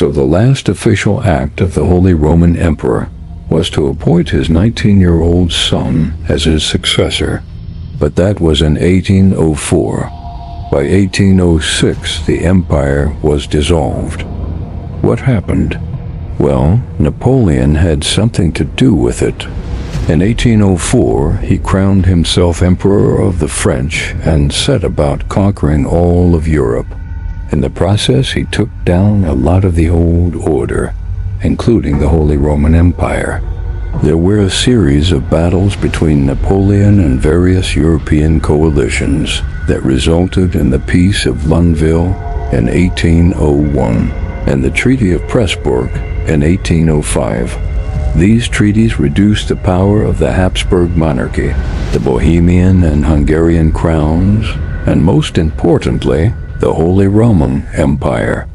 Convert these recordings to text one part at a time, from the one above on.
So the last official act of the Holy Roman Emperor was to appoint his 19-year-old son as his successor. But that was in 1804. By 1806, the empire was dissolved. What happened? Well, Napoleon had something to do with it. In 1804, he crowned himself Emperor of the French and set about conquering all of Europe. In the process, he took down a lot of the old order, including the Holy Roman Empire. There were a series of battles between Napoleon and various European coalitions that resulted in the Peace of Lunéville in 1801 and the Treaty of Pressburg in 1805. These treaties reduced the power of the Habsburg monarchy, the Bohemian and Hungarian crowns, and most importantly, the Holy Roman Empire.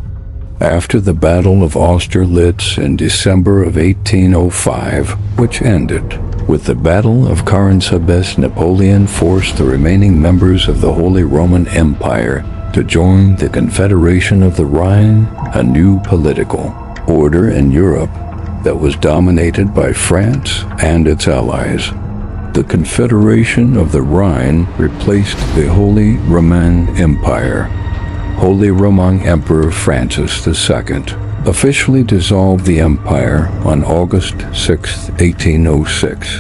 After the Battle of Austerlitz in December of 1805, which ended with the Battle of Carondelet, Napoleon forced the remaining members of the Holy Roman Empire to join the Confederation of the Rhine, a new political order in Europe that was dominated by France and its allies. The Confederation of the Rhine replaced the Holy Roman Empire. Holy Roman Emperor Francis II officially dissolved the empire on August 6, 1806.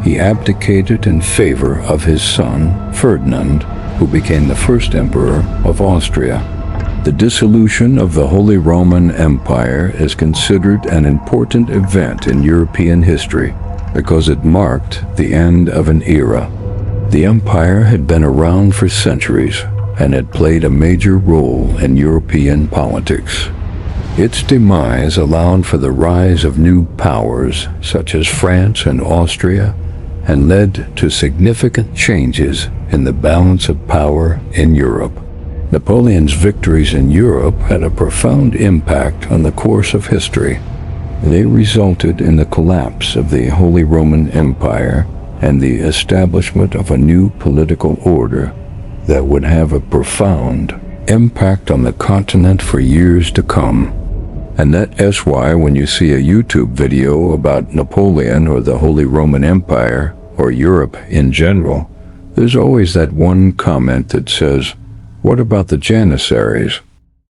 He abdicated in favor of his son, Ferdinand, who became the first emperor of Austria. The dissolution of the Holy Roman Empire is considered an important event in European history because it marked the end of an era. The empire had been around for centuries and had played a major role in European politics. Its demise allowed for the rise of new powers such as France and Austria and led to significant changes in the balance of power in Europe. Napoleon's victories in Europe had a profound impact on the course of history. They resulted in the collapse of the Holy Roman Empire and the establishment of a new political order that would have a profound impact on the continent for years to come. And that is why when you see a YouTube video about Napoleon or the Holy Roman Empire or Europe in general, there's always that one comment that says, "What about the Janissaries?"